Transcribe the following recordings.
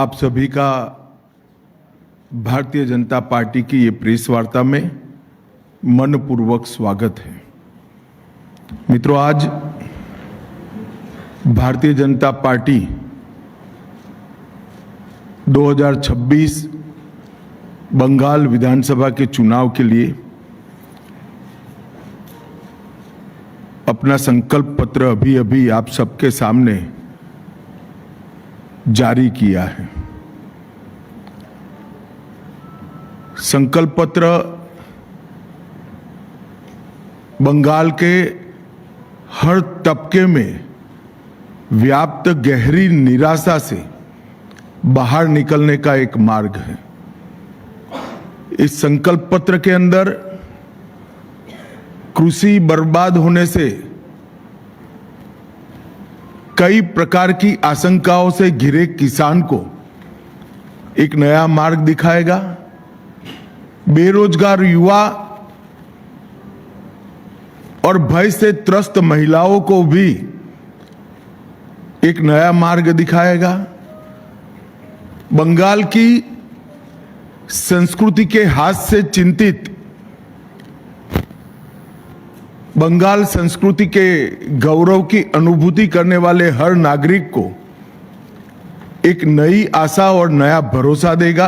आप सभी का भारतीय जनता पार्टी की ये प्रेस वार्ता में मनपूर्वक स्वागत है। मित्रों, आज भारतीय जनता पार्टी 2026 बंगाल विधानसभा के चुनाव के लिए अपना संकल्प पत्र अभी आप सबके सामने जारी किया है। संकल्प पत्र बंगाल के हर तबके में व्याप्त गहरी निराशा से बाहर निकलने का एक मार्ग है। इस संकल्प पत्र के अंदर कृषि बर्बाद होने से कई प्रकार की आशंकाओं से घिरे किसान को एक नया मार्ग दिखाएगा। बेरोजगार युवा और भय से त्रस्त महिलाओं को भी एक नया मार्ग दिखाएगा। बंगाल की संस्कृति के हाथ से चिंतित, बंगाल संस्कृति के गौरव की अनुभूति करने वाले हर नागरिक को एक नई आशा और नया भरोसा देगा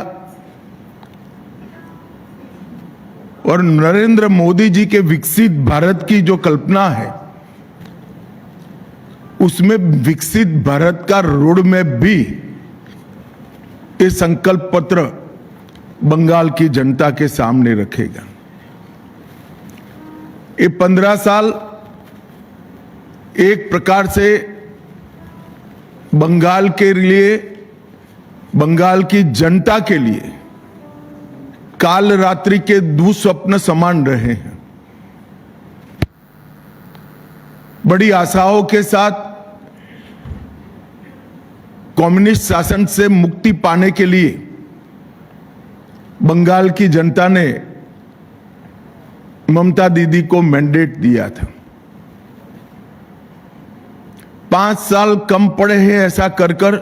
और नरेंद्र मोदी जी के विकसित भारत की जो कल्पना है उसमें विकसित भारत का रोड मैप भी ये संकल्प पत्र बंगाल की जनता के सामने रखेगा। ये 15 साल एक प्रकार से बंगाल के लिए, बंगाल की जनता के लिए काल रात्रि के दुस्वप्न समान रहे हैं। बड़ी आशाओं के साथ कम्युनिस्ट शासन से मुक्ति पाने के लिए बंगाल की जनता ने ममता दीदी को मैंडेट दिया था। 5 साल कम पड़े हैं ऐसा कर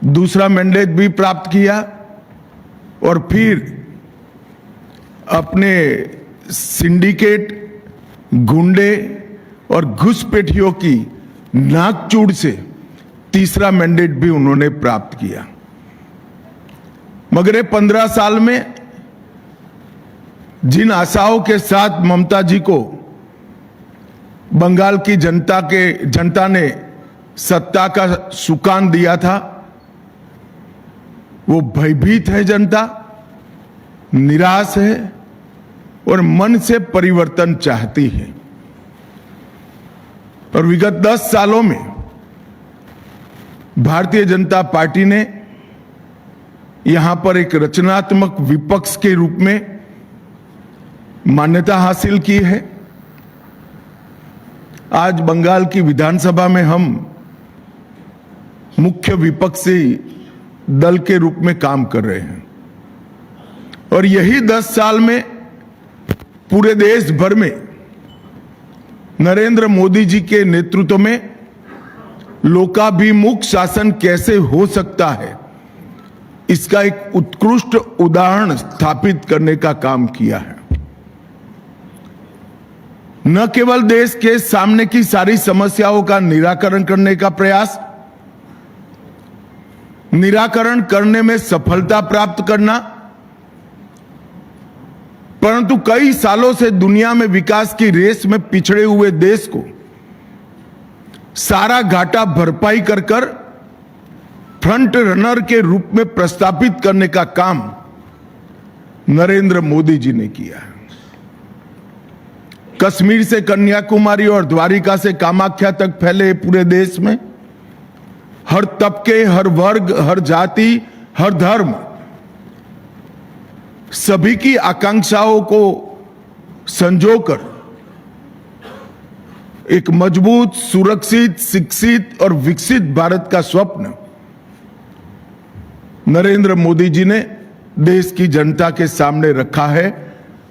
दूसरा मैंडेट भी प्राप्त किया और फिर अपने सिंडिकेट, गुंडे और घुसपैठियों की नाकचूड़ से तीसरा मैंडेट भी उन्होंने प्राप्त किया। मगर 15 साल में जिन आशाओं के साथ ममता जी को बंगाल की जनता ने सत्ता का सुकान दिया था, वो भयभीत है जनता, निराश है और मन से परिवर्तन चाहती है। और विगत 10 सालों में भारतीय जनता पार्टी ने यहां पर एक रचनात्मक विपक्ष के रूप में मान्यता हासिल की है। आज बंगाल की विधानसभा में हम मुख्य विपक्षी दल के रूप में काम कर रहे हैं और यही 10 साल में पूरे देश भर में नरेंद्र मोदी जी के नेतृत्व में लोकाभिमुख शासन कैसे हो सकता है, इसका एक उत्कृष्ट उदाहरण स्थापित करने का काम किया है। न केवल देश के सामने की सारी समस्याओं का निराकरण करने का प्रयास, निराकरण करने में सफलता प्राप्त करना, परंतु कई सालों से दुनिया में विकास की रेस में पिछड़े हुए देश को सारा घाटा भरपाई कर फ्रंट रनर के रूप में प्रस्थापित करने का काम नरेंद्र मोदी जी ने किया है। कश्मीर से कन्याकुमारी और द्वारिका से कामाख्या तक फैले पूरे देश में हर तबके, हर वर्ग, हर जाति, हर धर्म, सभी की आकांक्षाओं को संजोकर एक मजबूत, सुरक्षित, शिक्षित और विकसित भारत का स्वप्न नरेंद्र मोदी जी ने देश की जनता के सामने रखा है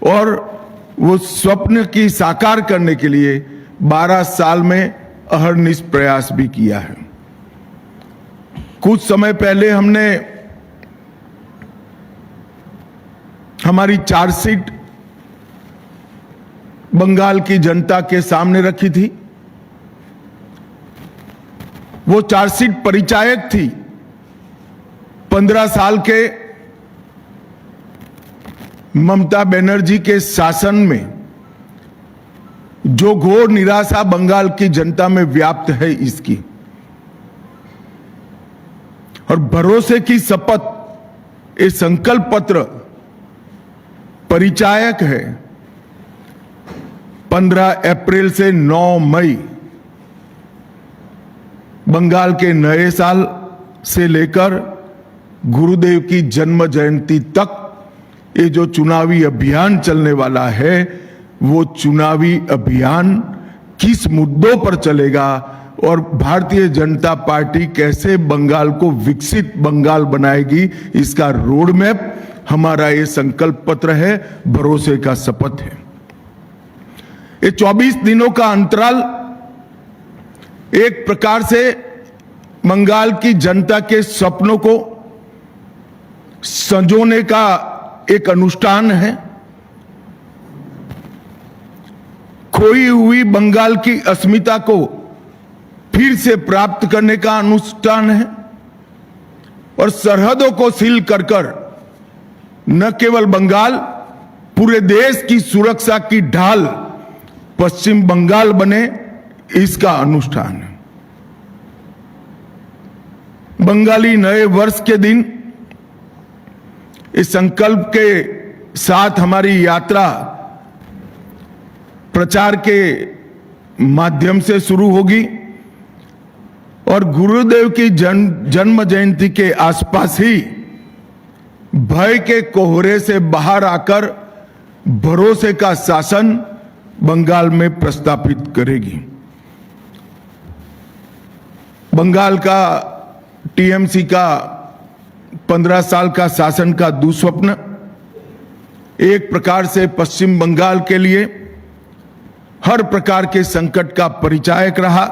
और वो स्वप्न की साकार करने के लिए 12 साल में अहर्निश प्रयास भी किया है। कुछ समय पहले हमने हमारी चार्जशीट बंगाल की जनता के सामने रखी थी। वो चार्जशीट परिचायक थी 15 साल के ममता बनर्जी के शासन में जो घोर निराशा बंगाल की जनता में व्याप्त है इसकी, और भरोसे की शपथ ये संकल्प पत्र परिचायक है। 15 अप्रैल से 9 मई बंगाल के नए साल से लेकर गुरुदेव की जन्म जयंती तक ये जो चुनावी अभियान चलने वाला है, वो चुनावी अभियान किस मुद्दों पर चलेगा और भारतीय जनता पार्टी कैसे बंगाल को विकसित बंगाल बनाएगी, इसका रोड मैप हमारा ये संकल्प पत्र है, भरोसे का शपथ है। ये 24 दिनों का अंतराल एक प्रकार से बंगाल की जनता के सपनों को संजोने का एक अनुष्ठान है। खोई हुई बंगाल की अस्मिता को फिर से प्राप्त करने का अनुष्ठान है, और सरहदों को सील कर न केवल बंगाल, पूरे देश की सुरक्षा की ढाल पश्चिम बंगाल बने, इसका अनुष्ठान है। बंगाली नए वर्ष के दिन इस संकल्प के साथ हमारी यात्रा प्रचार के माध्यम से शुरू होगी, और गुरुदेव की जन्म जयंती के आसपास ही भय के कोहरे से बाहर आकर भरोसे का शासन बंगाल में प्रस्थापित करेगी। बंगाल का टीएमसी का 15 साल का शासन का दुस्वप्न एक प्रकार से पश्चिम बंगाल के लिए हर प्रकार के संकट का परिचायक रहा।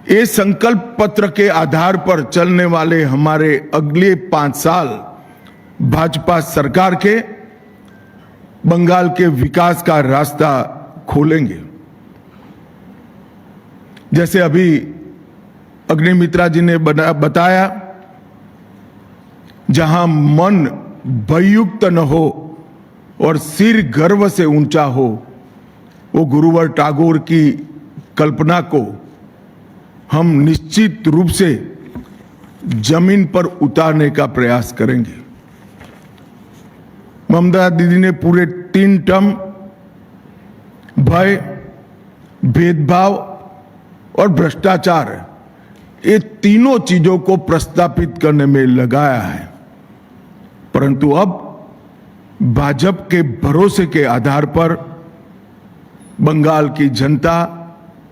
ये संकल्प पत्र के आधार पर चलने वाले हमारे अगले 5 साल भाजपा सरकार के बंगाल के विकास का रास्ता खोलेंगे। जैसे अभी अग्निमित्रा जी ने बताया, जहां मन भययुक्त न हो और सिर गर्व से ऊंचा हो, वो गुरुवर टैगोर की कल्पना को हम निश्चित रूप से जमीन पर उतारने का प्रयास करेंगे। ममता दीदी ने पूरे 3 टर्म भय, भेदभाव और भ्रष्टाचार, ये तीनों चीजों को प्रस्तापित करने में लगाया है, परंतु अब भाजपा के भरोसे के आधार पर बंगाल की जनता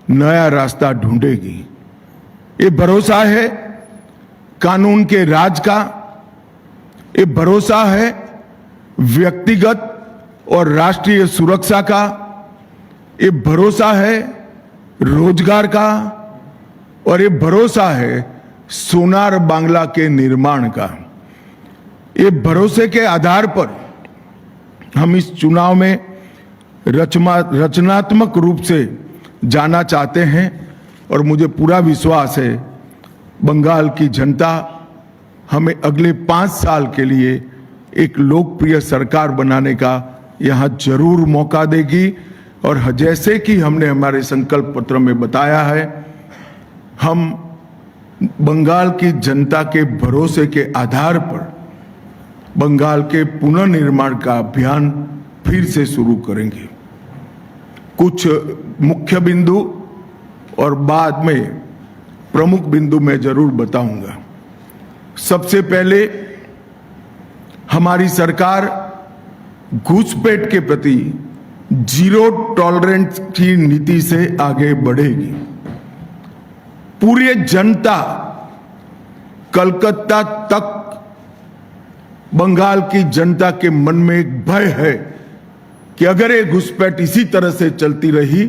नया रास्ता ढूंढेगी। ये भरोसा है कानून के राज का, ये भरोसा है व्यक्तिगत और राष्ट्रीय सुरक्षा का, ये भरोसा है रोजगार का, और ये भरोसा है सोनार बांग्ला के निर्माण का। ये भरोसे के आधार पर हम इस चुनाव में रचनात्मक रूप से जाना चाहते हैं, और मुझे पूरा विश्वास है बंगाल की जनता हमें अगले 5 साल के लिए एक लोकप्रिय सरकार बनाने का यहां जरूर मौका देगी। और जैसे कि हमने हमारे संकल्प पत्र में बताया है, हम बंगाल की जनता के भरोसे के आधार पर बंगाल के पुनर्निर्माण का अभियान फिर से शुरू करेंगे। कुछ मुख्य बिंदु और बाद में प्रमुख बिंदु मैं जरूर बताऊंगा। सबसे पहले हमारी सरकार घुसपैठ के प्रति जीरो टॉलरेंस की नीति से आगे बढ़ेगी। पूरी जनता कलकत्ता तक बंगाल की जनता के मन में एक भय है कि अगर ये घुसपैठ इसी तरह से चलती रही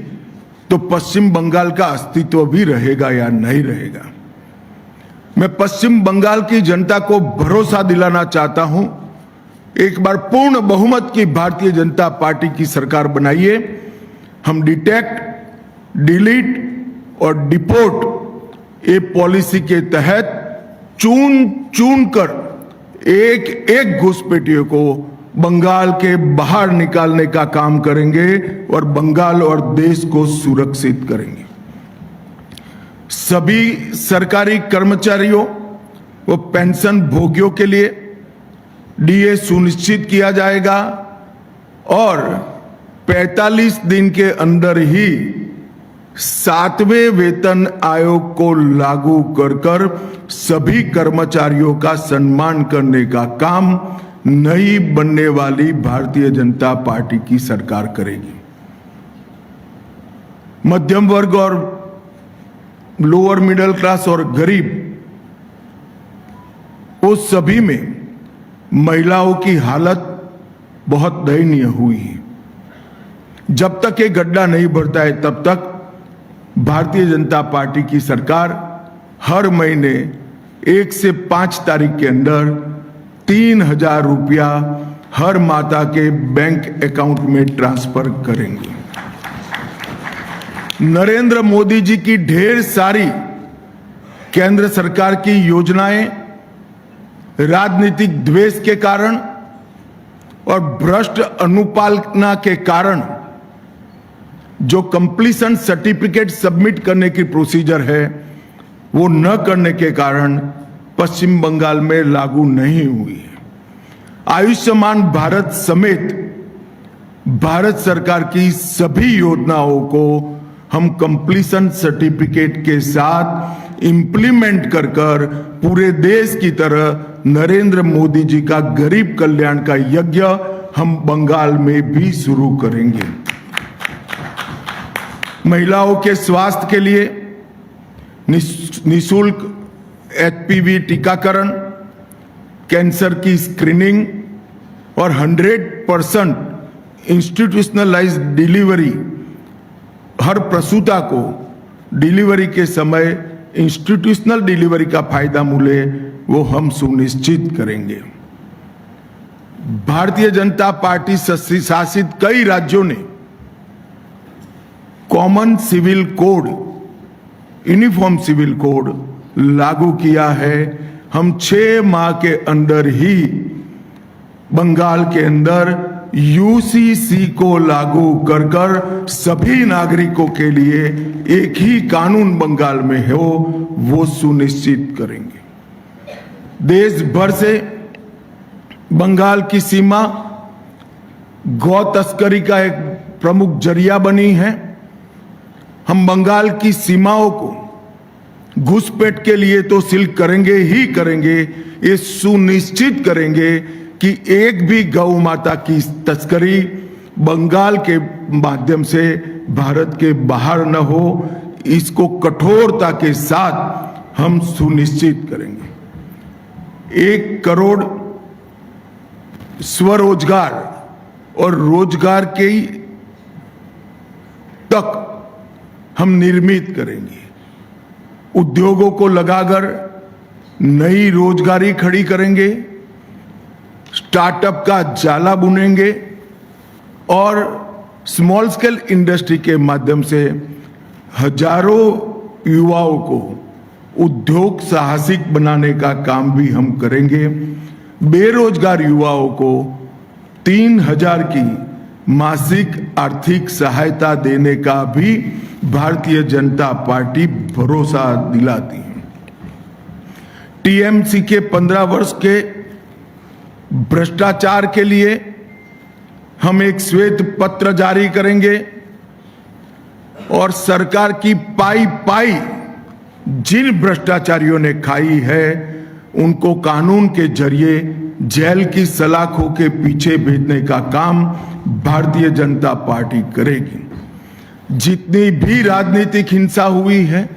तो पश्चिम बंगाल का अस्तित्व भी रहेगा या नहीं रहेगा। मैं पश्चिम बंगाल की जनता को भरोसा दिलाना चाहता हूं, एक बार पूर्ण बहुमत की भारतीय जनता पार्टी की सरकार बनाइए। हम डिटेक्ट, डिलीट और डिपोर्ट ये पॉलिसी के तहत चुन चुन कर एक एक घुसपैठियों को बंगाल के बाहर निकालने का काम करेंगे और बंगाल और देश को सुरक्षित करेंगे। सभी सरकारी कर्मचारियों व पेंशन भोगियों के लिए डीए सुनिश्चित किया जाएगा और 45 दिन के अंदर ही 7वें वेतन आयोग को लागू कर सभी कर्मचारियों का सम्मान करने का काम नई बनने वाली भारतीय जनता पार्टी की सरकार करेगी। मध्यम वर्ग और लोअर मिडिल क्लास और गरीब, उस सभी में महिलाओं की हालत बहुत दयनीय हुई है। जब तक ये गड्ढा नहीं भरता है तब तक भारतीय जनता पार्टी की सरकार हर महीने 1 से 5 तारीख के अंदर 3,000 रुपया हर माता के बैंक अकाउंट में ट्रांसफर करेंगे। नरेंद्र मोदी जी की ढेर सारी केंद्र सरकार की योजनाएं राजनीतिक द्वेष के कारण और भ्रष्ट अनुपालना के कारण जो कंप्लीशन सर्टिफिकेट सबमिट करने की प्रोसीजर है वो न करने के कारण पश्चिम बंगाल में लागू नहीं हुई है। आयुष्मान भारत समेत भारत सरकार की सभी योजनाओं को हम कंप्लीशन सर्टिफिकेट के साथ इंप्लीमेंट कर पूरे देश की तरह नरेंद्र मोदी जी का गरीब कल्याण का यज्ञ हम बंगाल में भी शुरू करेंगे। महिलाओं के स्वास्थ्य के लिए निःशुल्क HPV टीकाकरण, कैंसर की स्क्रीनिंग और 100% इंस्टीट्यूशनलाइज्ड डिलीवरी, हर प्रसूता को डिलीवरी के समय इंस्टीट्यूशनल डिलीवरी का फायदा मिले वो हम सुनिश्चित करेंगे। भारतीय जनता पार्टी शासित कई राज्यों ने common civil code, uniform civil code लागू किया है। हम 6 माह के अंदर ही बंगाल के अंदर UCC को लागू कर सभी नागरिकों के लिए एक ही कानून बंगाल में हो वो सुनिश्चित करेंगे। देश भर से बंगाल की सीमा गौ तस्करी का एक प्रमुख जरिया बनी है। हम बंगाल की सीमाओं को घुसपैठ के लिए तो सील करेंगे ही करेंगे, ये सुनिश्चित करेंगे कि एक भी गौ माता की तस्करी बंगाल के माध्यम से भारत के बाहर न हो, इसको कठोरता के साथ हम सुनिश्चित करेंगे। 1 करोड़ स्वरोजगार और रोजगार के तक हम निर्मित करेंगे। उद्योगों को लगाकर नई रोजगारी खड़ी करेंगे, स्टार्टअप का जाला बुनेंगे और स्मॉल स्केल इंडस्ट्री के माध्यम से हजारों युवाओं को उद्योग साहसिक बनाने का काम भी हम करेंगे। बेरोजगार युवाओं को 3,000 की मासिक आर्थिक सहायता देने का भी भारतीय जनता पार्टी भरोसा दिलाती है। TMC के 15 वर्ष के भ्रष्टाचार के लिए हम एक श्वेत पत्र जारी करेंगे और सरकार की पाई पाई जिन भ्रष्टाचारियों ने खाई है उनको कानून के जरिए जेल की सलाखों के पीछे भेजने का काम भारतीय जनता पार्टी करेगी। जितनी भी राजनीतिक हिंसा हुई है,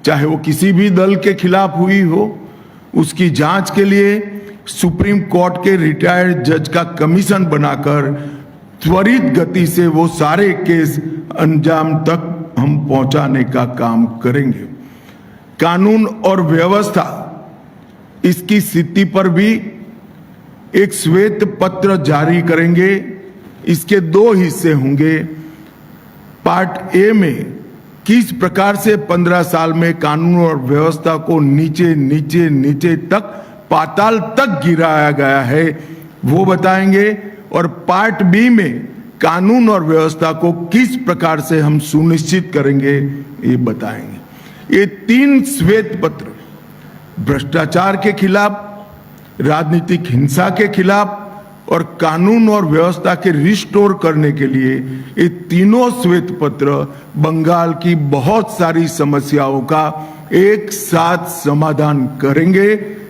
चाहे वो किसी भी दल के खिलाफ हुई हो, उसकी जांच के लिए सुप्रीम कोर्ट के रिटायर्ड जज का कमीशन बनाकर त्वरित गति से वो सारे केस अंजाम तक हम पहुंचाने का काम करेंगे। कानून और व्यवस्था इसकी स्थिति पर भी एक श्वेत पत्र जारी करेंगे। इसके 2 हिस्से होंगे। पार्ट ए में किस प्रकार से 15 साल में कानून और व्यवस्था को नीचे नीचे नीचे तक पाताल तक गिराया गया है वो बताएंगे, और पार्ट बी में कानून और व्यवस्था को किस प्रकार से हम सुनिश्चित करेंगे ये बताएंगे। ये 3 श्वेत पत्र भ्रष्टाचार के खिलाफ, राजनीतिक हिंसा के खिलाफ और कानून और व्यवस्था के रिस्टोर करने के लिए ये तीनों श्वेत पत्र बंगाल की बहुत सारी समस्याओं का एक साथ समाधान करेंगे,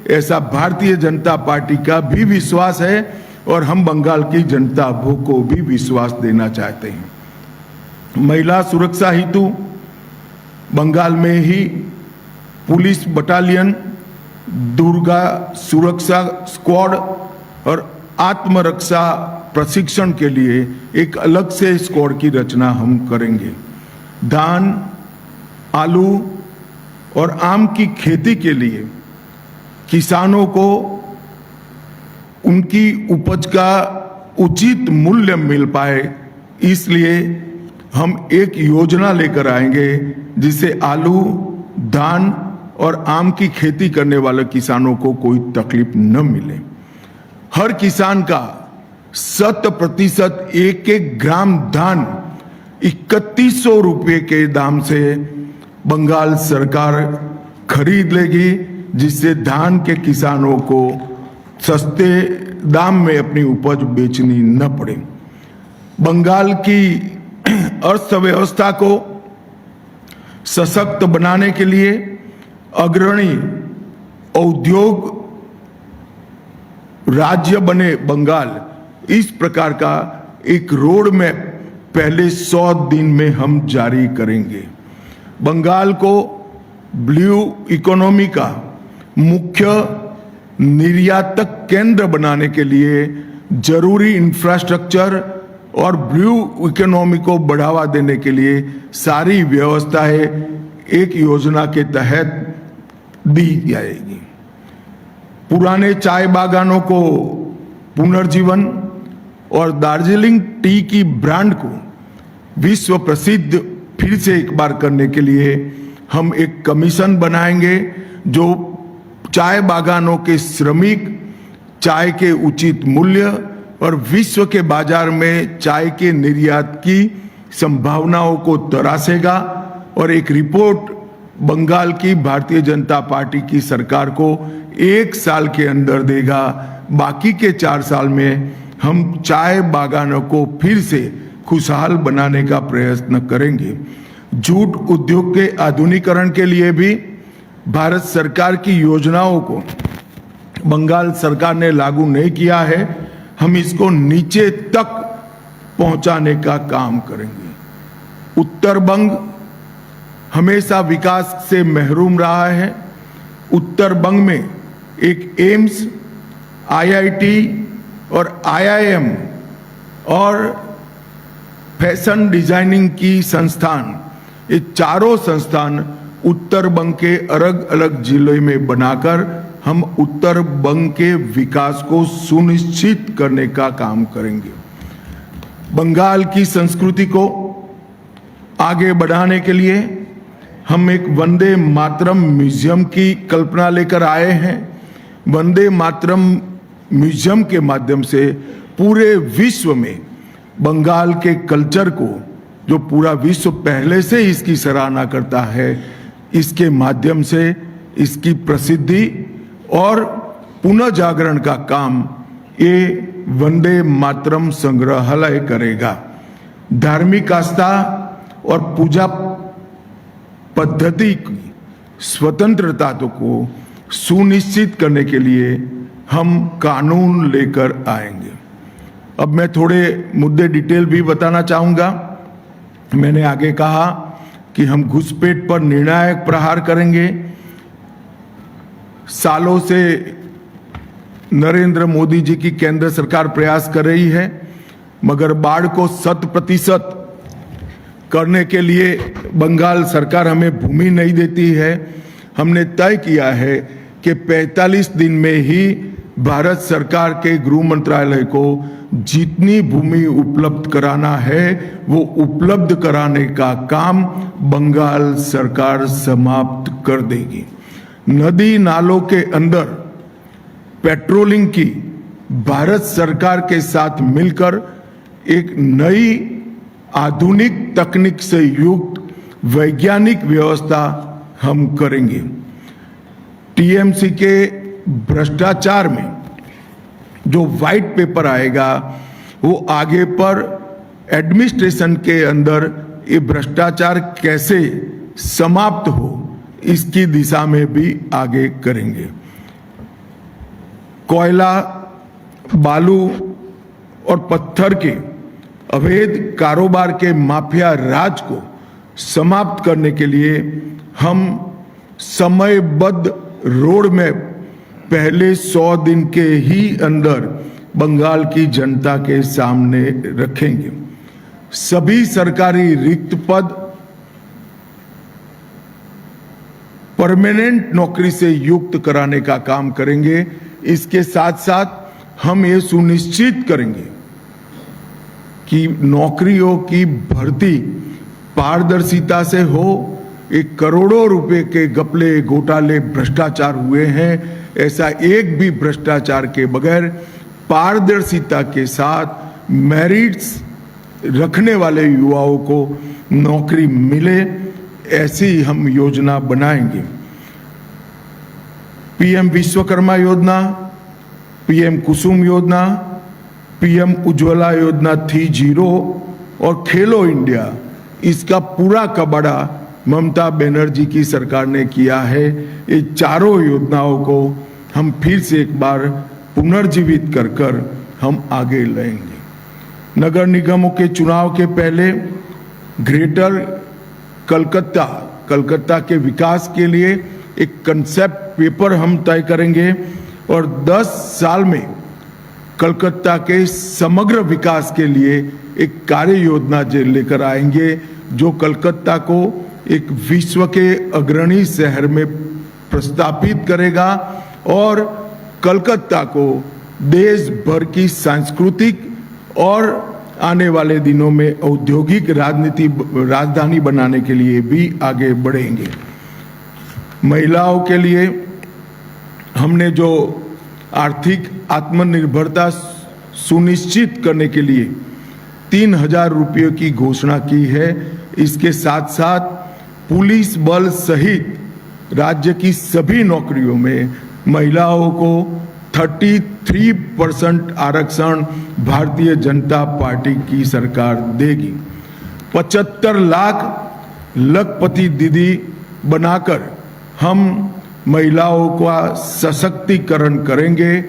ऐसा भारतीय जनता पार्टी का भी विश्वास है और हम बंगाल की जनता को भी विश्वास देना चाहते हैं। महिला सुरक्षा हेतु बंगाल में ही पुलिस बटालियन, दुर्गा सुरक्षा स्क्वाड और आत्मरक्षा प्रशिक्षण के लिए एक अलग से स्क्वाड की रचना हम करेंगे। धान, आलू और आम की खेती के लिए किसानों को उनकी उपज का उचित मूल्य मिल पाए, इसलिए हम एक योजना लेकर आएंगे जिससे आलू, धान और आम की खेती करने वाले किसानों को कोई तकलीफ न मिले। हर किसान का 100% एक ग्राम धान 3100 रुपये के दाम से बंगाल सरकार खरीद लेगी, जिससे धान के किसानों को सस्ते दाम में अपनी उपज बेचनी न पड़े। बंगाल की अर्थव्यवस्था को सशक्त बनाने के लिए अग्रणी औद्योग राज्य बने बंगाल, इस प्रकार का एक रोड मैप पहले 100 दिन में हम जारी करेंगे। बंगाल को ब्लू इकोनॉमी का मुख्य निर्यातक केंद्र बनाने के लिए जरूरी इंफ्रास्ट्रक्चर और ब्लू इकोनॉमी को बढ़ावा देने के लिए सारी व्यवस्थाएं एक योजना के तहत दी जाएगी। पुराने चाय बागानों को पुनर्जीवन और दार्जिलिंग टी की ब्रांड को विश्व प्रसिद्ध फिर से एक बार करने के लिए हम एक कमीशन बनाएंगे जो चाय बागानों के श्रमिक, चाय के उचित मूल्य और विश्व के बाजार में चाय के निर्यात की संभावनाओं को तरासेगा और एक रिपोर्ट बंगाल की भारतीय जनता पार्टी की सरकार को 1 साल के अंदर देगा। बाकी के 4 साल में हम चाय बागानों को फिर से खुशहाल बनाने का प्रयत्न करेंगे। जूट उद्योग के आधुनिकीकरण के लिए भी भारत सरकार की योजनाओं को बंगाल सरकार ने लागू नहीं किया है, हम इसको नीचे तक पहुंचाने का काम करेंगे। उत्तर बंग हमेशा विकास से महरूम रहा है। उत्तर बंग में एक एम्स, आईआईटी और आईआईएम और फैशन डिजाइनिंग की संस्थान, ये चारों संस्थान उत्तर बंग के अलग अलग जिले में बनाकर हम उत्तर बंग के विकास को सुनिश्चित करने का काम करेंगे। बंगाल की संस्कृति को आगे बढ़ाने के लिए हम एक वंदे मातरम म्यूजियम की कल्पना लेकर आए हैं। वंदे मातरम म्यूजियम के माध्यम से पूरे विश्व में बंगाल के कल्चर को, जो पूरा विश्व पहले से इसकी सराहना करता है, इसके माध्यम से इसकी प्रसिद्धि और पुनः जागरण का काम ये वंदे मातरम संग्रहालय करेगा। धार्मिक आस्था और पूजा पद्धति की स्वतंत्रता को सुनिश्चित करने के लिए हम कानून लेकर आएंगे। अब मैं थोड़े मुद्दे डिटेल भी बताना चाहूंगा। मैंने आगे कहा कि हम घुसपैठ पर निर्णायक प्रहार करेंगे। सालों से नरेंद्र मोदी जी की केंद्र सरकार प्रयास कर रही है, मगर बाढ़ को 100% करने के लिए बंगाल सरकार हमें भूमि नहीं देती है। हमने तय किया है कि 45 दिन में ही भारत सरकार के गृह मंत्रालय को जितनी भूमि उपलब्ध कराना है वो उपलब्ध कराने का काम बंगाल सरकार समाप्त कर देगी। नदी नालों के अंदर पेट्रोलिंग की भारत सरकार के साथ मिलकर एक नई आधुनिक तकनीक से युक्त वैज्ञानिक व्यवस्था हम करेंगे। टीएमसी के भ्रष्टाचार में जो व्हाइट पेपर आएगा वो आगे पर एडमिनिस्ट्रेशन के अंदर ये भ्रष्टाचार कैसे समाप्त हो इसकी दिशा में भी आगे करेंगे। कोयला, बालू और पत्थर के अवैध कारोबार के माफिया राज को समाप्त करने के लिए हम समयबद्ध रोड मैप पहले 100 दिन के ही अंदर बंगाल की जनता के सामने रखेंगे। सभी सरकारी रिक्त पद परमानेंट नौकरी से युक्त कराने का काम करेंगे। इसके साथ साथ हम ये सुनिश्चित करेंगे कि नौकरियों की भर्ती पारदर्शिता से हो। एक करोड़ों रुपए के घपले, घोटाले, भ्रष्टाचार हुए हैं, ऐसा एक भी भ्रष्टाचार के बगैर पारदर्शिता के साथ मेरिट्स रखने वाले युवाओं को नौकरी मिले, ऐसी हम योजना बनाएंगे। पीएम विश्वकर्मा योजना, पीएम कुसुम योजना, पीएम उज्ज्वला योजना 3.0 और खेलो इंडिया, इसका पूरा कबाड़ा ममता बनर्जी की सरकार ने किया है। ये चारों योजनाओं को हम फिर से एक बार पुनर्जीवित कर कर हम आगे लाएंगे। नगर निगमों के चुनाव के पहले ग्रेटर कलकत्ता के विकास के लिए एक कंसेप्ट पेपर हम तय करेंगे और 10 साल में कलकत्ता के समग्र विकास के लिए एक कार्य योजना लेकर आएंगे जो कलकत्ता को एक विश्व के अग्रणी शहर में प्रस्थापित करेगा और कलकत्ता को देश भर की सांस्कृतिक और आने वाले दिनों में औद्योगिक राजधानी बनाने के लिए भी आगे बढ़ेंगे। महिलाओं के लिए हमने जो आर्थिक आत्मनिर्भरता सुनिश्चित करने के लिए 3,000 रुपये की घोषणा की है। इसके साथ साथ पुलिस बल सहित राज्य की सभी नौकरियों में महिलाओं को 33% आरक्षण भारतीय जनता पार्टी की सरकार देगी। 75 लाख लखपति दीदी बनाकर हम महिलाओं का सशक्तिकरण करेंगे।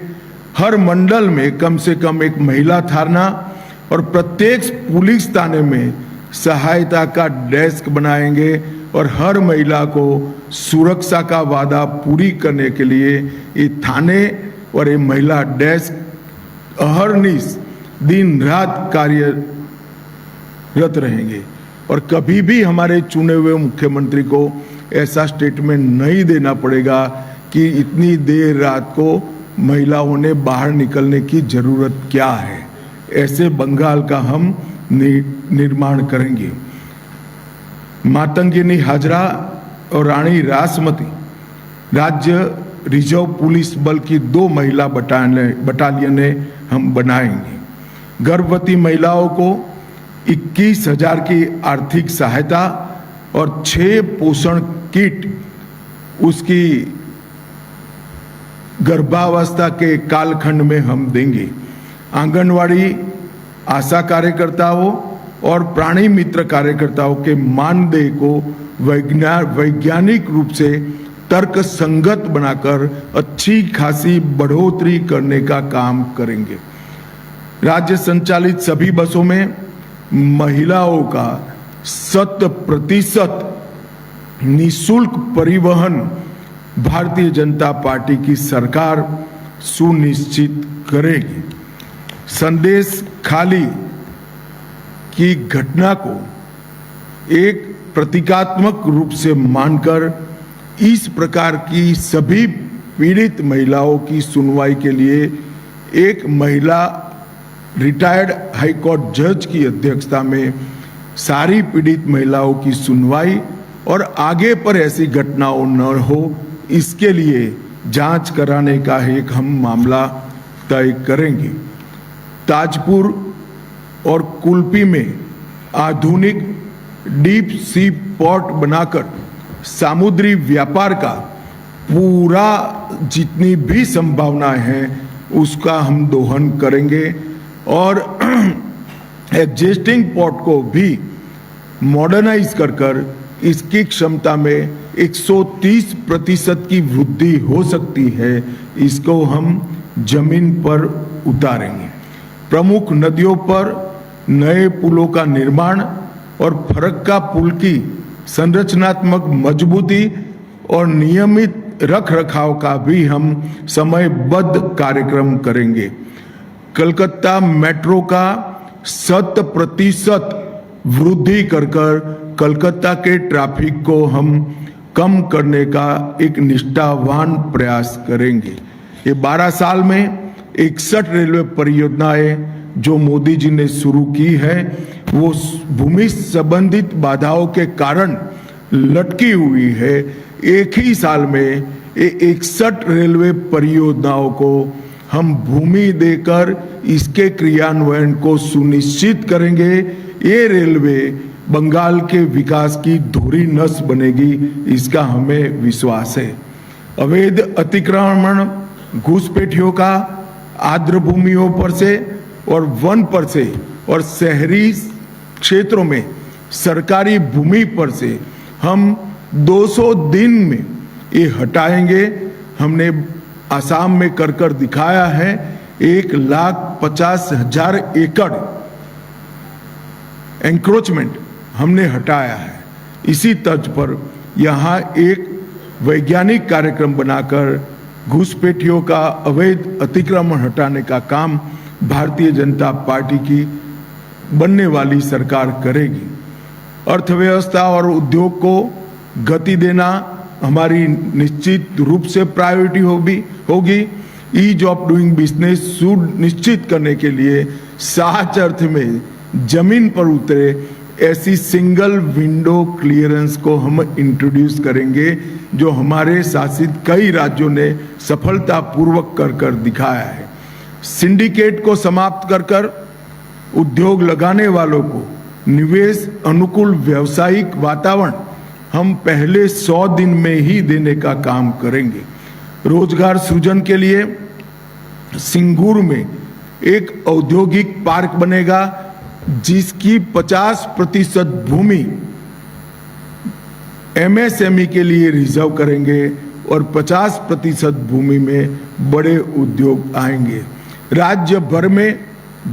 हर मंडल में कम से कम एक महिला थाना और प्रत्येक पुलिस थाने में सहायता का डेस्क बनाएंगे और हर महिला को सुरक्षा का वादा पूरी करने के लिए ये थाने और ये महिला डेस्क अहर्निश दिन रात कार्यरत रहेंगे। और कभी भी हमारे चुने हुए मुख्यमंत्री को ऐसा स्टेटमेंट नहीं देना पड़ेगा कि इतनी देर रात को महिलाओं ने बाहर निकलने की जरूरत क्या है। ऐसे बंगाल का हम निर्माण करेंगे। मातंगिनी हाजरा और रानी रासमती राज्य रिजर्व पुलिस बल की 2 महिला बटालियनें हम बनाएंगे। गर्भवती महिलाओं को 21,000 की आर्थिक सहायता और 6 पोषण किट उसकी गर्भावस्था के कालखंड में हम देंगे। आंगनवाड़ी आशा कार्यकर्ताओं और प्राणी मित्र कार्यकर्ताओं के मानदेय को वैज्ञानिक रूप से तर्क संगत बनाकर अच्छी खासी बढ़ोतरी करने का काम करेंगे। राज्य संचालित सभी बसों में महिलाओं का 100% निःशुल्क परिवहन भारतीय जनता पार्टी की सरकार सुनिश्चित करेगी। संदेश खाली की घटना को एक प्रतीकात्मक रूप से मानकर इस प्रकार की सभी पीड़ित महिलाओं की सुनवाई के लिए एक महिला रिटायर्ड हाई कोर्ट जज की अध्यक्षता में सारी पीड़ित महिलाओं की सुनवाई और आगे पर ऐसी घटनाओं न हो इसके लिए जांच कराने का एक हम मामला तय करेंगे। ताजपुर और कुल्पी में आधुनिक डीप सी पोर्ट बनाकर समुद्री व्यापार का पूरा जितनी भी संभावनाएं हैं उसका हम दोहन करेंगे और एग्जिस्टिंग पोर्ट को भी मॉडर्नाइज कर इसकी क्षमता में 130% की वृद्धि हो सकती है, इसको हम जमीन पर उतारेंगे। प्रमुख नदियों पर नए पुलों का निर्माण और फरक्का पुल की संरचनात्मक मजबूती और नियमित रखरखाव का भी हम समयबद्ध कार्यक्रम करेंगे। कलकत्ता मेट्रो का 100% वृद्धि कर कलकत्ता के ट्रैफिक को हम कम करने का एक निष्ठावान प्रयास करेंगे। ये 12 साल में 61 रेलवे परियोजनाएं जो मोदी जी ने शुरू की है वो भूमि संबंधित बाधाओं के कारण लटकी हुई है। एक ही साल में 61 रेलवे परियोजनाओं को हम भूमि देकर इसके क्रियान्वयन को सुनिश्चित करेंगे। ये रेलवे बंगाल के विकास की धुरी नस बनेगी, इसका हमें विश्वास है। अवैध अतिक्रमण, घुसपैठियों का आर्द्र भूमियों पर से और वन पर से और शहरी क्षेत्रों में सरकारी भूमि पर से हम 200 दिन में ये हटाएंगे। हमने आसाम में कर दिखाया है। 1,50,000 एकड़ एंक्रोचमेंट हमने हटाया है। इसी तर्ज पर यहाँ एक वैज्ञानिक कार्यक्रम बनाकर घुसपैठियों का अवैध अतिक्रमण हटाने का काम भारतीय जनता पार्टी की बनने वाली सरकार करेगी। अर्थव्यवस्था और उद्योग को गति देना हमारी निश्चित रूप से प्रायोरिटी होगी। ईज ऑफ डूइंग बिजनेस सुनिश्चित करने के लिए सच अर्थ में जमीन पर उतरे ऐसी सिंगल विंडो क्लियरेंस को हम इंट्रोड्यूस करेंगे जो हमारे शासित कई राज्यों ने सफलतापूर्वक कर दिखाया है। सिंडिकेट को समाप्त कर उद्योग लगाने वालों को निवेश अनुकूल व्यावसायिक वातावरण हम पहले 100 दिन में ही देने का काम करेंगे। रोजगार सृजन के लिए सिंगूर में एक औद्योगिक पार्क बनेगा जिसकी 50% भूमि एमएसएमई के लिए रिजर्व करेंगे और 50% भूमि में बड़े उद्योग आएंगे। राज्य भर में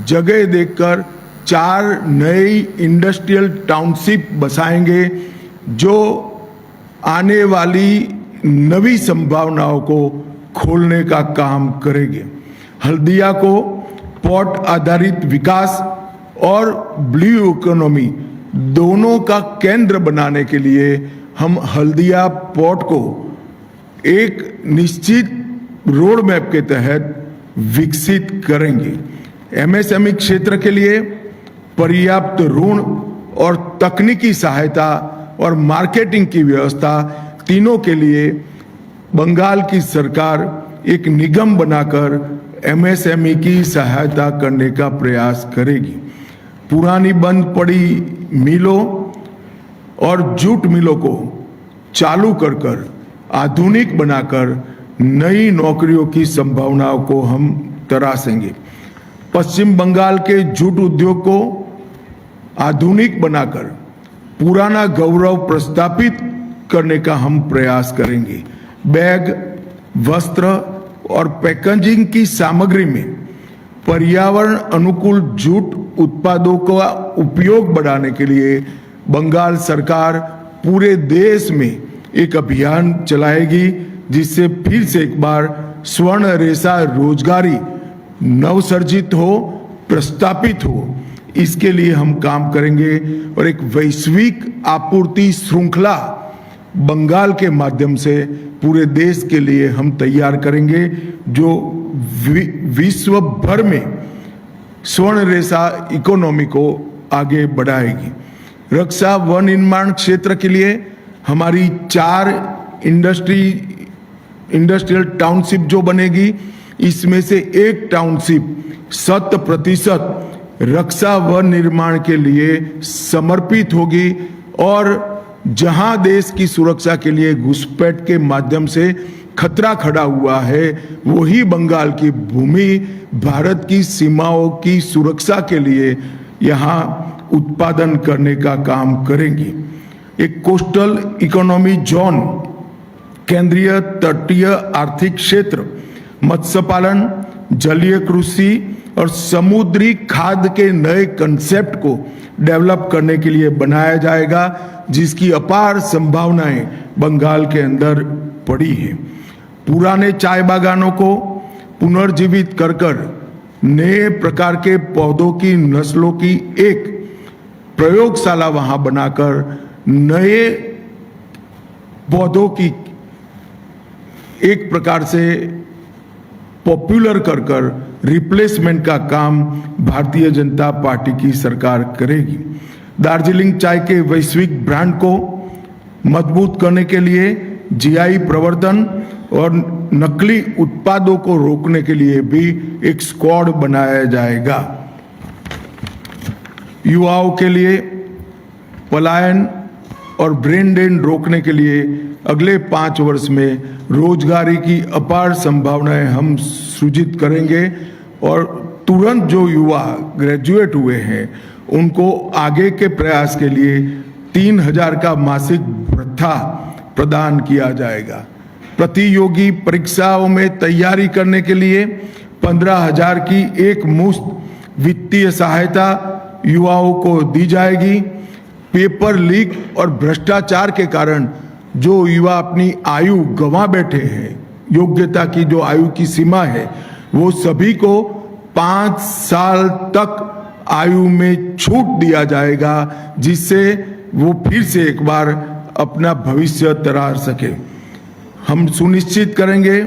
जगह देखकर 4 नई इंडस्ट्रियल टाउनशिप बसाएंगे जो आने वाली नवी संभावनाओं को खोलने का काम करेंगे। हल्दिया को पोर्ट आधारित विकास और ब्लू इकोनॉमी दोनों का केंद्र बनाने के लिए हम हल्दिया पोर्ट को एक निश्चित रोड मैप के तहत विकसित करेंगे। एमएसएमई क्षेत्र के लिए पर्याप्त ऋण और तकनीकी सहायता और मार्केटिंग की व्यवस्था तीनों के लिए बंगाल की सरकार एक निगम बनाकर एमएसएमई की सहायता करने का प्रयास करेगी। पुरानी बंद पड़ी मिलों और जूट मिलों को चालू कर आधुनिक बनाकर नई नौकरियों की संभावनाओं को हम तराशेंगे। पश्चिम बंगाल के जूट उद्योग को आधुनिक बनाकर पुराना गौरव प्रस्थापित करने का हम प्रयास करेंगे। बैग, वस्त्र और पैकेजिंग की सामग्री में पर्यावरण अनुकूल जूट उत्पादों का उपयोग बढ़ाने के लिए बंगाल सरकार पूरे देश में एक अभियान चलाएगी जिससे फिर से एक बार स्वर्ण रेशा रोजगारी नवसर्जित हो, प्रस्थापित हो। इसके लिए हम काम करेंगे और एक वैश्विक आपूर्ति श्रृंखला बंगाल के माध्यम से पूरे देश के लिए हम तैयार करेंगे, जो विश्व भर में स्वर्ण रेखा इकोनॉमी को आगे बढ़ाएगी। रक्षा वन निर्माण क्षेत्र के लिए हमारी 4 इंडस्ट्रियल टाउनशिप जो बनेगी, इसमें से एक टाउनशिप 100% रक्षा वन निर्माण के लिए समर्पित होगी और जहां देश की सुरक्षा के लिए घुसपैठ के माध्यम से खतरा खड़ा हुआ है, वही बंगाल की भूमि भारत की सीमाओं की सुरक्षा के लिए यहां उत्पादन करने का काम करेंगी। एक कोस्टल इकोनॉमी जोन, केंद्रीय तटीय आर्थिक क्षेत्र, मत्स्य पालन, जलीय कृषि और समुद्री खाद्य के नए कंसेप्ट को डेवलप करने के लिए बनाया जाएगा, जिसकी अपार संभावनाएं बंगाल के अंदर पड़ी हैं। पुराने चाय बागानों को पुनर्जीवित कर नए प्रकार के पौधों की नस्लों की एक प्रयोगशाला वहां बनाकर नए पौधों की एक प्रकार से पॉपुलर कर रिप्लेसमेंट का काम भारतीय जनता पार्टी की सरकार करेगी। दार्जिलिंग चाय के वैश्विक ब्रांड को मजबूत करने के लिए जीआई प्रवर्तन और नकली उत्पादों को रोकने के लिए भी एक स्क्वाड बनाया जाएगा। युवाओं के लिए पलायन और ब्रेन ड्रेन रोकने के लिए अगले 5 वर्ष में रोजगारी की अपार संभावनाएं हम सृजित करेंगे और तुरंत जो युवा ग्रेजुएट हुए हैं उनको आगे के प्रयास के लिए 3000 का मासिक भत्ता प्रदान किया जाएगा। प्रतियोगी परीक्षाओं में तैयारी करने के लिए 15,000 की एक मुश्त वित्तीय सहायता युवाओं को दी जाएगी। पेपर लीक और भ्रष्टाचार के कारण जो युवा अपनी आयु गंवा बैठे हैं, योग्यता की जो आयु की सीमा है, वो सभी को 5 साल तक आयु में छूट दिया जाएगा, जिससे वो फिर से एक बार अपना भविष्य तरार सके। हम सुनिश्चित करेंगे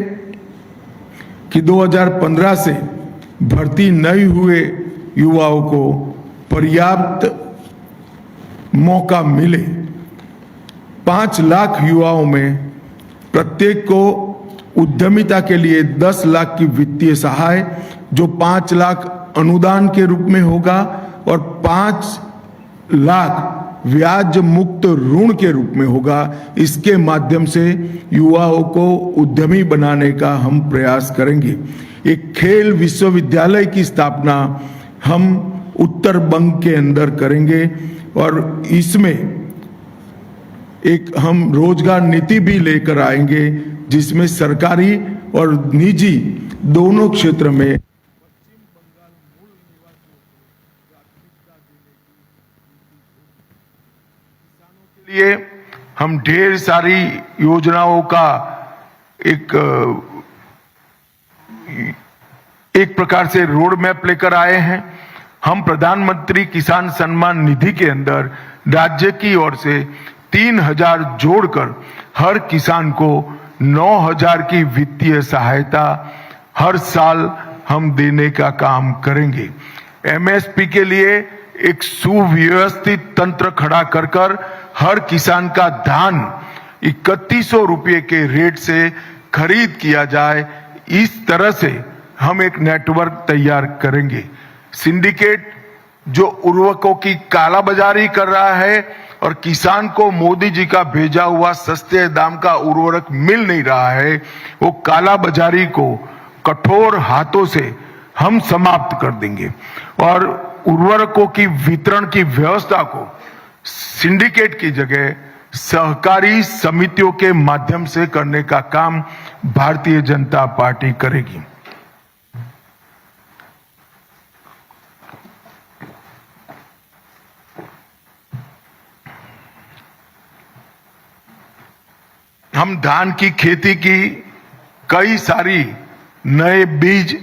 कि 2015 से भर्ती नहीं हुए युवाओं को पर्याप्त मौका मिले। 5 लाख युवाओं में प्रत्येक को उद्यमिता के लिए 10 लाख की वित्तीय सहाय, जो 5 लाख अनुदान के रूप में होगा और 5 लाख ब्याज मुक्त ऋण के रूप में होगा। इसके माध्यम से युवाओं को उद्यमी बनाने का हम प्रयास करेंगे। एक खेल विश्वविद्यालय की स्थापना हम उत्तर बंग के अंदर करेंगे और इसमें एक हम रोजगार नीति भी लेकर आएंगे, जिसमें सरकारी और निजी दोनों क्षेत्र में लिए हम ढेर सारी योजनाओं का एक प्रकार से रोड मैप लेकर आए हैं। हम प्रधानमंत्री किसान सम्मान निधि के अंदर राज्य की ओर से 3,000 जोड़कर हर किसान को 9,000 की वित्तीय सहायता हर साल हम देने का काम करेंगे। एमएसपी के लिए एक सुव्यवस्थित तंत्र खड़ा कर हर किसान का धान 3100 रुपये के रेट से खरीद किया जाए। इस तरह से हम एक नेटवर्क तैयार करेंगे। सिंडिकेट जो उर्वरकों की कालाबाजारी कर रहा है और किसान को मोदी जी का भेजा हुआ सस्ते दाम का उर्वरक मिल नहीं रहा है, वो कालाबाजारी को कठोर हाथों से हम समाप्त कर देंगे और उर्वरकों की वितरण की व्यवस्था को सिंडिकेट की जगह सहकारी समितियों के माध्यम से करने का काम भारतीय जनता पार्टी करेगी। हम धान की खेती की कई सारी नए बीज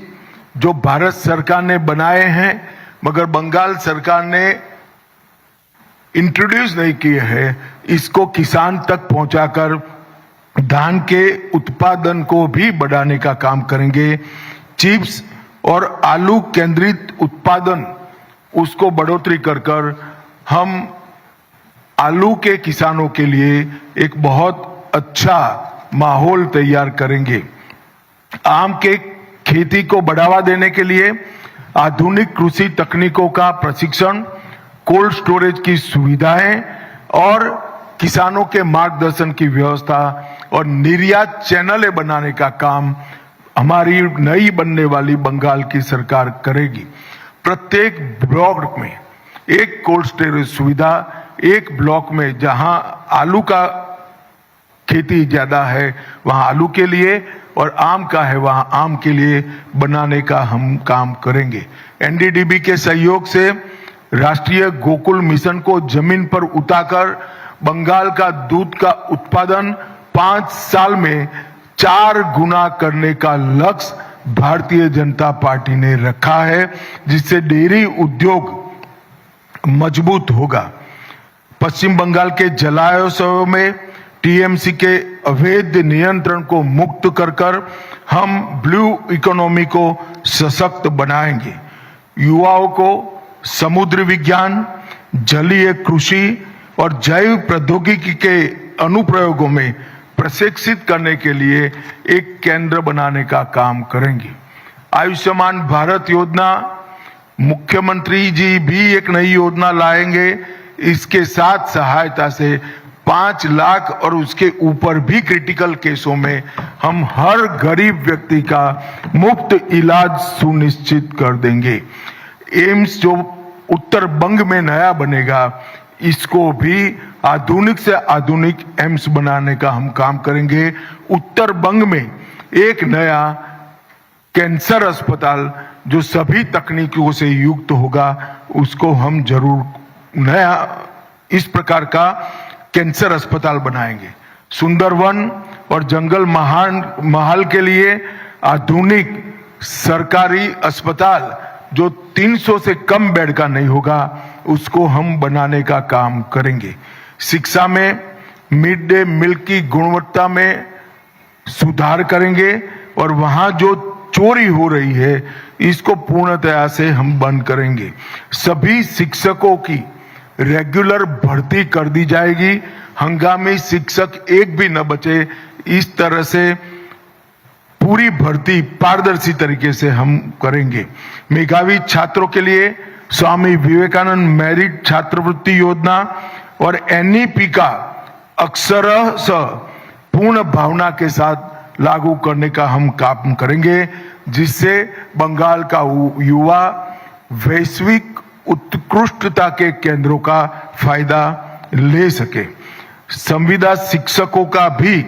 जो भारत सरकार ने बनाए हैं, मगर बंगाल सरकार ने इंट्रोड्यूस नहीं किए हैं, इसको किसान तक पहुंचाकर धान के उत्पादन को भी बढ़ाने का काम करेंगे। चिप्स और आलू केंद्रित उत्पादन उसको बढ़ोतरी कर हम आलू के किसानों के लिए एक बहुत अच्छा माहौल तैयार करेंगे। आम के खेती को बढ़ावा देने के लिए आधुनिक कृषि तकनीकों का प्रशिक्षण, कोल्ड स्टोरेज की सुविधाएं और किसानों के मार्गदर्शन की व्यवस्था और निर्यात चैनलें बनाने का काम हमारी नई बनने वाली बंगाल की सरकार करेगी। प्रत्येक ब्लॉक में एक कोल्ड स्टोरेज सुविधा, एक ब्लॉक में जहां आलू का खेती ज्यादा है वहां आलू के लिए और आम का है वहां आम के लिए बनाने का हम काम करेंगे। एनडीडीबी के सहयोग से राष्ट्रीय गोकुल मिशन को जमीन पर उतारकर बंगाल का दूध का उत्पादन 5 साल में 4 गुना करने का लक्ष्य भारतीय जनता पार्टी ने रखा है, जिससे डेयरी उद्योग मजबूत होगा। पश्चिम बंगाल के जलाशयों में टीएमसी के अवैध नियंत्रण को मुक्त कर हम ब्लू इकोनॉमी को सशक्त बनाएंगे। युवाओं को समुद्र विज्ञान, जलीय कृषि और जैव प्रौद्योगिकी के अनुप्रयोगों में प्रशिक्षित करने के लिए एक केंद्र बनाने का काम करेंगे। आयुष्मान भारत योजना, मुख्यमंत्री जी भी एक नई योजना लाएंगे। इसके साथ सहायता से 5 लाख और उसके ऊपर भी क्रिटिकल केसों में हम हर गरीब व्यक्ति का मुफ्त इलाज सुनिश्चित कर देंगे। एम्स जो उत्तर बंग में नया बनेगा, इसको भी आधुनिक से आधुनिक एम्स बनाने का हम काम करेंगे। उत्तर बंग में एक नया कैंसर अस्पताल जो सभी तकनीकों से युक्त होगा, उसको हम जरूर नया इस प्रकार का कैंसर अस्पताल बनाएंगे। सुंदरवन और जंगल महल के लिए आधुनिक सरकारी अस्पताल जो 300 से कम बेड का नहीं होगा, उसको हम बनाने का काम करेंगे। शिक्षा में मिड डे मील की गुणवत्ता में सुधार करेंगे और वहां जो चोरी हो रही है, इसको पूर्णतया से हम बंद करेंगे। सभी शिक्षकों की रेगुलर भर्ती कर दी जाएगी, हंगामी शिक्षक एक भी न बचे। इस तरह से पूरी भर्ती पारदर्शी तरीके से हम करेंगे। मेधावी छात्रों के लिए स्वामी विवेकानंद मेरिट छात्रवृत्ति योजना और एनईपी का अक्षरशः पूर्ण भावना के साथ लागू करने का हम काम करेंगे, जिससे बंगाल का युवा वैश्विक उत्कृष्टता के केंद्रों का फायदा ले सके। संविदा शिक्षकों का भी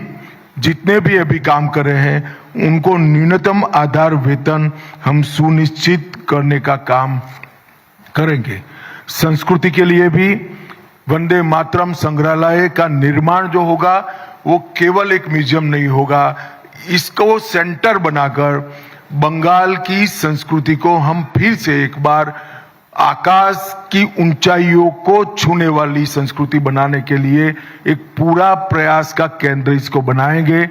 जितने भी अभी काम कर रहे हैं, उनको न्यूनतम आधार वेतन हम सुनिश्चित करने का काम करेंगे। संस्कृति के लिए भी वंदे मातरम संग्रहालय का निर्माण जो होगा, वो केवल एक म्यूजियम नहीं होगा, इसको सेंटर बनाकर बंगाल की संस्कृति को हम फिर से एक बार आकाश की ऊंचाइयों को छूने वाली संस्कृति बनाने के लिए एक पूरा प्रयास का केंद्र इसको बनाएंगे।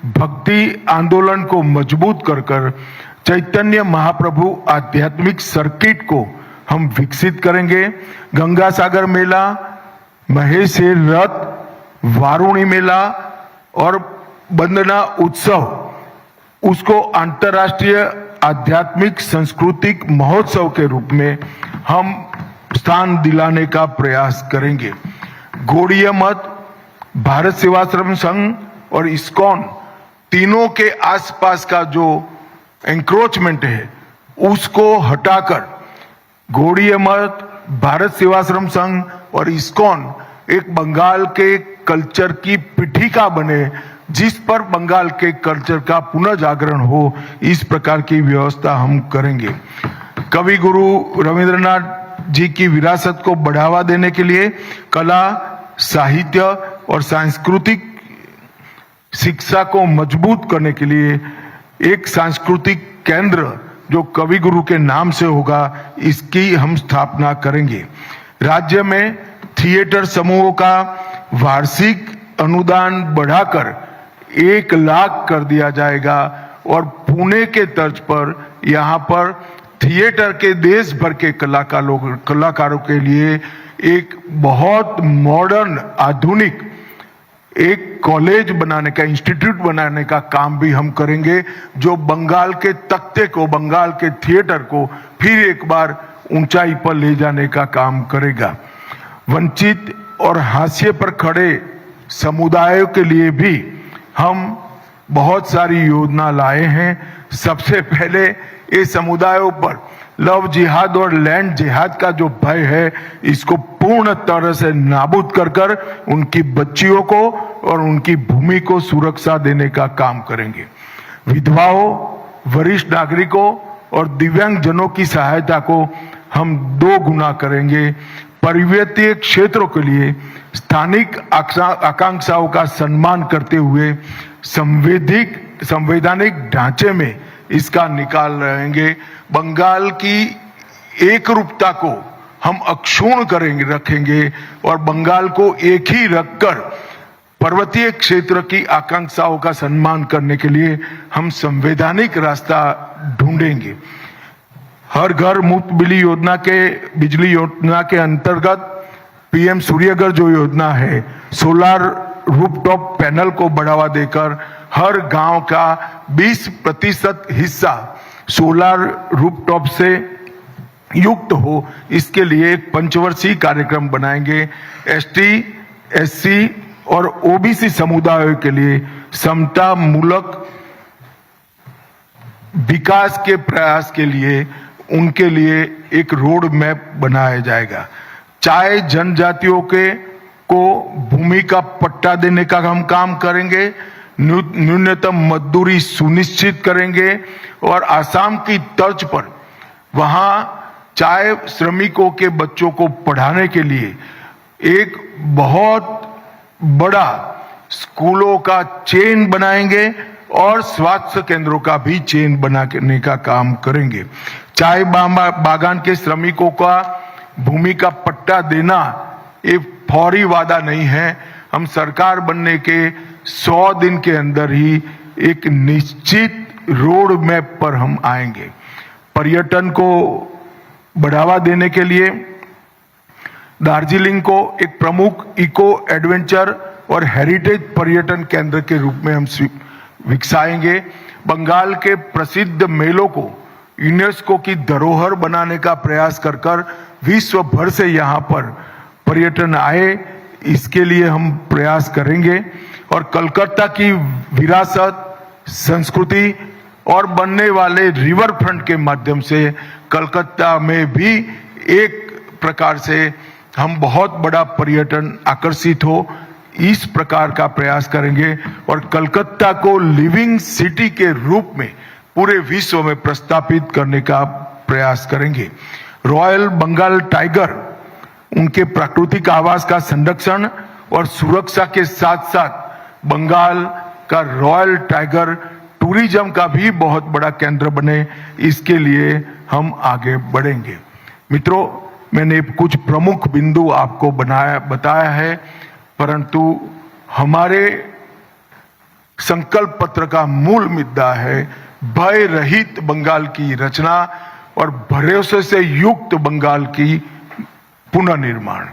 भक्ति आंदोलन को मजबूत कर चैतन्य महाप्रभु आध्यात्मिक सर्किट को हम विकसित करेंगे। गंगा सागर मेला, महेश रथ, वारुणी मेला और वंदना उत्सव, उसको अंतर्राष्ट्रीय आध्यात्मिक सांस्कृतिक महोत्सव के रूप में हम स्थान दिलाने का प्रयास करेंगे। गौड़ीय मठ, भारत सेवाश्रम संघ और इस्कॉन तीनों के आसपास का जो एंक्रोचमेंट है, उसको हटाकर गौड़ीय मठ, भारत सेवाश्रम संघ और इस्कॉन एक बंगाल के कल्चर की पीठिका बने, जिस पर बंगाल के कल्चर का पुनः जागरण हो, इस प्रकार की व्यवस्था हम करेंगे। कवि गुरु रविंद्रनाथ जी की विरासत को बढ़ावा देने के लिए कला, साहित्य और सांस्कृतिक शिक्षा को मजबूत करने के लिए एक सांस्कृतिक केंद्र जो कवि गुरु के नाम से होगा, इसकी हम स्थापना करेंगे। राज्य में थिएटर समूहों का वार्षिक अनुदान बढ़ाकर 1 लाख कर दिया जाएगा और पुणे के तर्ज पर यहाँ पर थिएटर के देश भर के कलाकारों के लिए एक बहुत मॉडर्न आधुनिक एक कॉलेज बनाने का, इंस्टीट्यूट बनाने का काम भी हम करेंगे, जो बंगाल के तख्ते को, बंगाल के थिएटर को फिर एक बार ऊंचाई पर ले जाने का काम करेगा। वंचित और हाशिए पर खड़े समुदायों के लिए भी हम बहुत सारी योजना लाए हैं। सबसे पहले ये समुदायों पर लव जिहाद और लैंड जिहाद का जो भय है, इसको पूर्ण तरह से नाबूद कर उनकी बच्चियों को और उनकी भूमि को सुरक्षा देने का काम करेंगे। विधवाओं, वरिष्ठ नागरिकों और दिव्यांगजनों की सहायता को हम 2 गुना करेंगे। पर्वतीय क्षेत्रों के लिए स्थानिक आकांक्षाओं का सम्मान करते हुए संवैधानिक ढांचे में इसका निकाल रहेंगे। बंगाल की एकरूपता को हम अक्षुण्ण रखेंगे और बंगाल को एक ही रखकर पर्वतीय क्षेत्र की आकांक्षाओं का सम्मान करने के लिए हम संवैधानिक रास्ता ढूंढेंगे। हर घर मुफ्त बिजली योजना के अंतर्गत पीएम सूर्यघर जो योजना है, सोलर रूफटॉप पैनल को बढ़ावा देकर हर गांव का 20% हिस्सा सोलर रूफटॉप से युक्त हो, इसके लिए एक पंचवर्षीय कार्यक्रम बनाएंगे। एसटी, एससी और ओबीसी समुदायों के लिए समता मूलक विकास के प्रयास के लिए उनके लिए एक रोड मैप बनाया जाएगा। चाहे जनजातियों को भूमि का पट्टा देने का हम काम करेंगे, न्यूनतम मजदूरी सुनिश्चित करेंगे और आसाम की तर्ज पर वहां चाय श्रमिकों के बच्चों को पढ़ाने के लिए एक बहुत बड़ा स्कूलों का चेन बनाएंगे और स्वास्थ्य केंद्रों का भी चेन बनाने का काम करेंगे। चाय बागान के श्रमिकों का भूमि का पट्टा देना एक फौरी वादा नहीं है। हम सरकार बनने के 100 दिन के अंदर ही एक निश्चित रोड मैप पर हम आएंगे। पर्यटन को बढ़ावा देने के लिए दार्जिलिंग को एक प्रमुख इको एडवेंचर और हेरिटेज पर्यटन केंद्र के रूप में हम विकसाएंगे। बंगाल के प्रसिद्ध मेलों को यूनेस्को की धरोहर बनाने का प्रयास कर विश्व भर से यहाँ पर पर्यटन आए, इसके लिए हम प्रयास करेंगे। और कलकत्ता की विरासत, संस्कृति और बनने वाले रिवर फ्रंट के माध्यम से कलकत्ता में भी एक प्रकार से हम बहुत बड़ा पर्यटन आकर्षित हो, इस प्रकार का प्रयास करेंगे और कलकत्ता को लिविंग सिटी के रूप में पूरे विश्व में प्रस्थापित करने का प्रयास करेंगे। रॉयल बंगाल टाइगर, उनके प्राकृतिक आवास का संरक्षण और सुरक्षा के साथ साथ बंगाल का रॉयल टाइगर टूरिज्म का भी बहुत बड़ा केंद्र बने, इसके लिए हम आगे बढ़ेंगे। मित्रों, मैंने कुछ प्रमुख बिंदु आपको बताया है, परंतु हमारे संकल्प पत्र का मूल मुद्दा है भय रहित बंगाल की रचना और भरोसे से युक्त बंगाल की पुनर्निर्माण।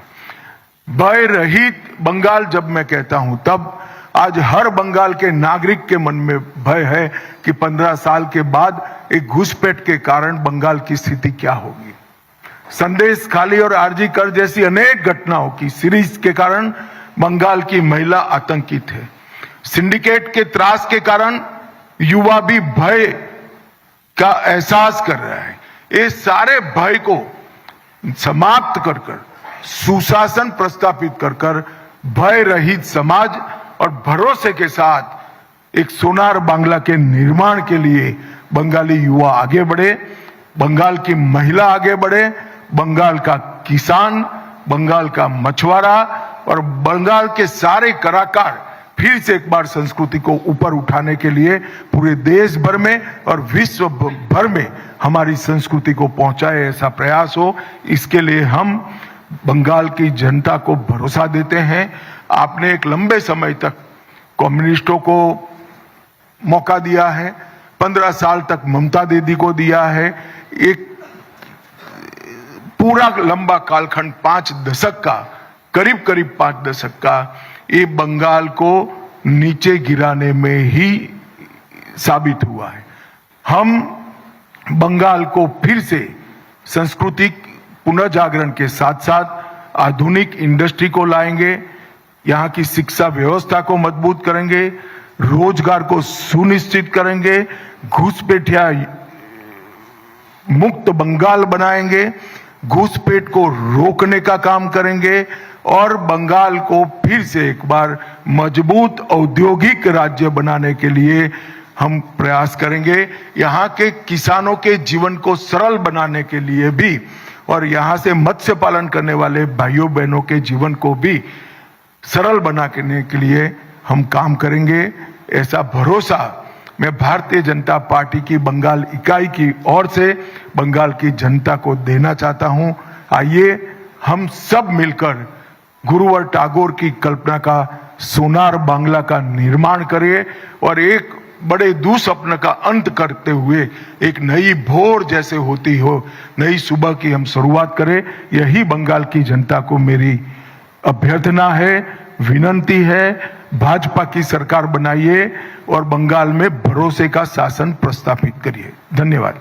भय रहित बंगाल जब मैं कहता हूं, तब आज हर बंगाल के नागरिक के मन में भय है कि 15 साल के बाद एक घुसपैठ के कारण बंगाल की स्थिति क्या होगी। संदेश खाली और आरजी कर जैसी अनेक घटनाओं की सीरीज के कारण बंगाल की महिला आतंकित है। सिंडिकेट के त्रास के कारण युवा भी भय का एहसास कर रहा है। ये सारे भय को समाप्त कर सुशासन प्रस्थापित कर भय रहित समाज और भरोसे के साथ एक सोनार बांग्ला के निर्माण के लिए बंगाली युवा आगे बढ़े, बंगाल की महिला आगे बढ़े, बंगाल का किसान, बंगाल का मछुआरा और बंगाल के सारे कलाकार फिर से एक बार संस्कृति को ऊपर उठाने के लिए पूरे देश भर में और विश्व भर में हमारी संस्कृति को पहुंचाए, ऐसा प्रयास हो। इसके लिए हम बंगाल की जनता को भरोसा देते हैं। आपने एक लंबे समय तक कम्युनिस्टों को मौका दिया है, 15 साल तक ममता दीदी को दिया है, एक पूरा लंबा कालखंड 5 दशक का, करीब करीब 5 दशक का, ये बंगाल को नीचे गिराने में ही साबित हुआ है। हम बंगाल को फिर से सांस्कृतिक पुनर्जागरण के साथ साथ आधुनिक इंडस्ट्री को लाएंगे, यहाँ की शिक्षा व्यवस्था को मजबूत करेंगे, रोजगार को सुनिश्चित करेंगे, घुसपैठिया मुक्त बंगाल बनाएंगे, घुसपैठ को रोकने का काम करेंगे और बंगाल को फिर से एक बार मजबूत औद्योगिक राज्य बनाने के लिए हम प्रयास करेंगे। यहाँ के किसानों के जीवन को सरल बनाने के लिए भी और यहाँ से मत्स्य पालन करने वाले भाइयों बहनों के जीवन को भी सरल बनाने के लिए हम काम करेंगे। ऐसा भरोसा मैं भारतीय जनता पार्टी की बंगाल इकाई की ओर से बंगाल की जनता को देना चाहता हूं। आइए हम सब मिलकर गुरुवर टैगोर की कल्पना का सोनार बांग्ला का निर्माण करें और एक बड़े दुस्वप्न का अंत करते हुए एक नई भोर जैसे होती हो, नई सुबह की हम शुरुआत करें। यही बंगाल की जनता को मेरी अभ्यर्थना है, विनंती है। भाजपा की सरकार बनाइए और बंगाल में भरोसे का शासन प्रस्थापित करिए। धन्यवाद।